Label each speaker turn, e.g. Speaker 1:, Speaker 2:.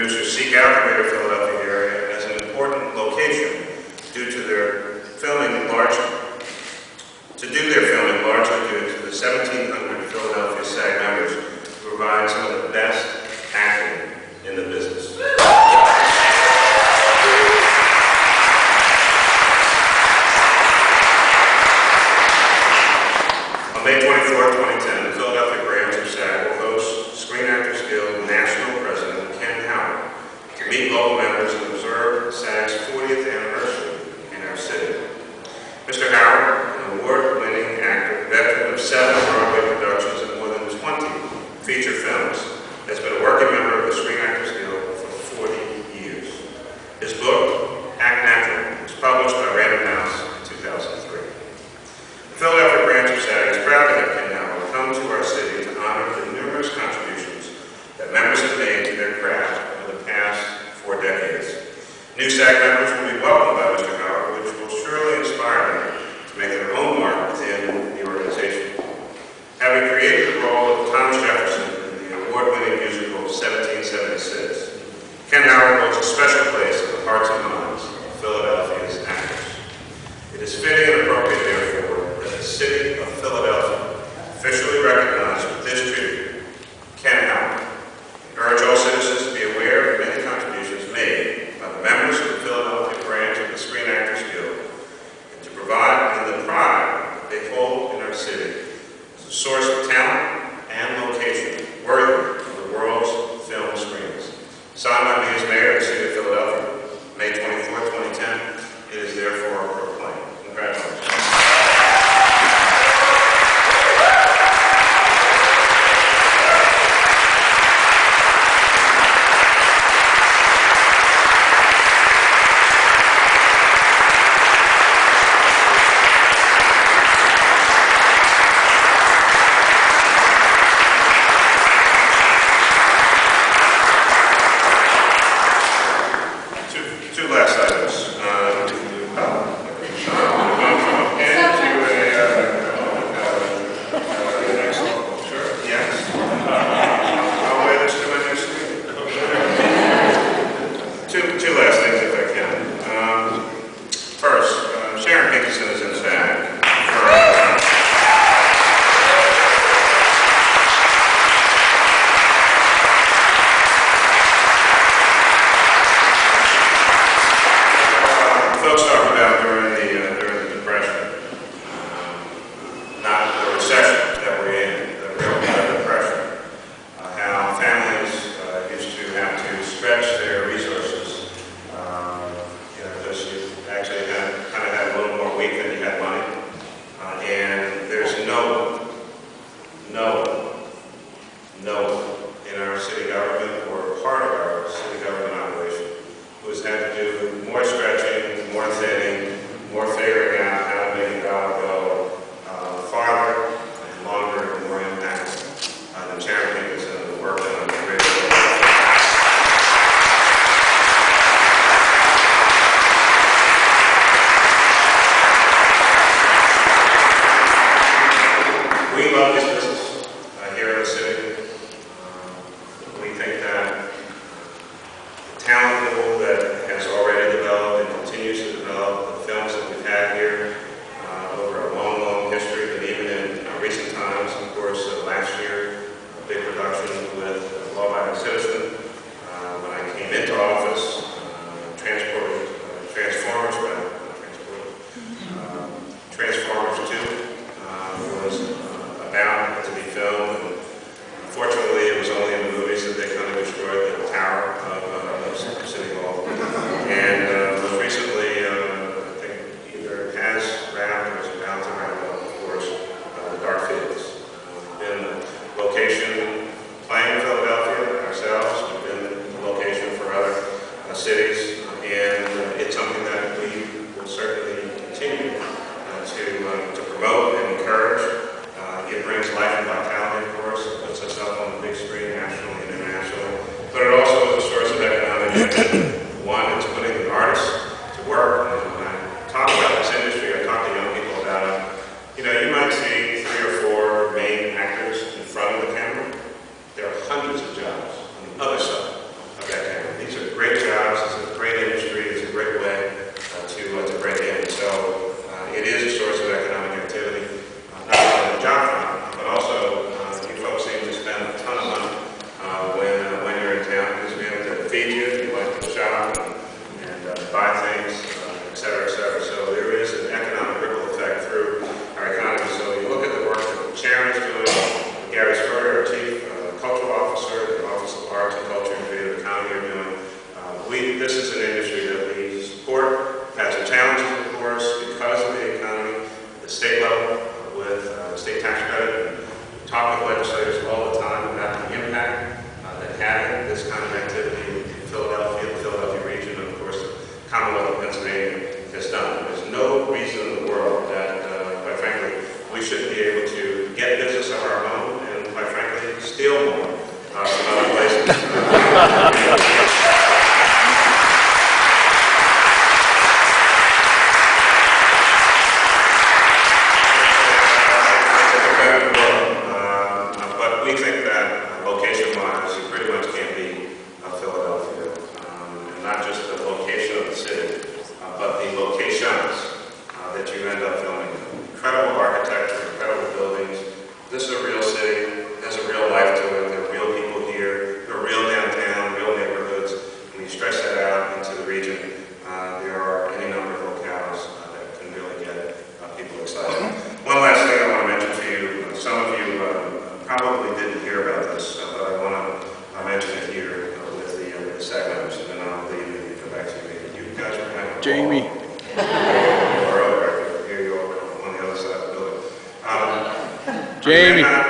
Speaker 1: producers seek out the greater Philadelphia area as an important location due to their filming largely due to the 1,700 Philadelphia SAG members who provide some of the best acting in the business. On May 24, 2010, the Philadelphia branch of SAG will host Screen Actors Guild National President Ken Howard to meet local members and observe SAG's 40th anniversary in our city. Mr. Howard, an award-winning actor, veteran of 7 Broadway productions and more than 20 feature films, has been a working member of the Screen Actors Guild for 40 years. His book, Act Natural, was published by Random House in 2003. The Philadelphia branch of SAG is proud to have Ken Howard come to our city to honor the numerous contributions that members have made to their craft over the past 4 decades. New SAG members will be welcomed by Mr. Howard, which will surely inspire them to make their own mark within the organization. Having created the role of Thomas Jefferson in the award-winning musical 1776, Ken Howard holds a special place in the hearts and minds of Philadelphia's actors. It is fitting and appropriate, therefore, that the city of Philadelphia officially recognize with this tribute Ken Howard. I urge all citizens to be aware of many contributions made by the members of the Philadelphia branch of the Screen Actors Guild, and to provide in the pride that they hold in our city as a source of talent and location worthy of the world's film screens. Signed by me as mayor of the city of Philadelphia, May 24, 2010, it is therefore proclaimed. Congratulations. Two last items. Two last things, if I can. First, Sharon Pinkerton is in SAG. Folks talked about during the Depression, not the recession that we're in, the real depression, how families used to have to stretch their resources, because you actually kind of had a little more week than you had money, and there's no in our city government or part of our city government operation who's had to do more stretching, more thinning, more figuring out how to make a dollar go farther and longer and more impactful than Sharon Pinkerton who worked on the radio. We love this business here in the city. We think that the talent pool that has already developed and continues to develop, the films that we've had here over a long history, and even in recent times, of course, last year, a big production with Law-Abiding Citizen. When I came into office, Transformers 2 was about to be filmed, and unfortunately it was only in the movies that they kind of destroyed the tower of City Hall. And most recently, I think either it has wrapped or is about to wrap up, of course, the Dark Fields. We've been a location playing in Philadelphia ourselves. We've been a location for other cities, and it's something that we will certainly continue to promote and encourage. It brings life and vitality, of course. It puts us up on the big screen nationally and internationally. But it also is a source of economic activity. One, it's putting the artists to work. And when I talk about this industry, I talk to young people about it. You know, you might see 3 or 4 main actors in front of the camera. There are hundreds of jobs on the other side of that camera. feed you, if you like to shop and buy things, et cetera, et cetera. So there is an economic ripple effect through our economy. So you look at the work that Sharon is doing, Gary Schroeder, our Chief Cultural Officer, the Office of Arts and Culture and Creative Economy are doing. This is an industry that we support. We've had some challenges, of course, because of the economy, at the state level, with state tax credit. We talk with legislators all the time about the impact that having this kind of activity in Philadelphia, the Philadelphia region, and of course the Commonwealth of Pennsylvania has done. There's no reason in the world that, quite frankly, we shouldn't be able to get business of our own and, quite frankly, steal more from other places.
Speaker 2: Jamie.
Speaker 1: Jamie.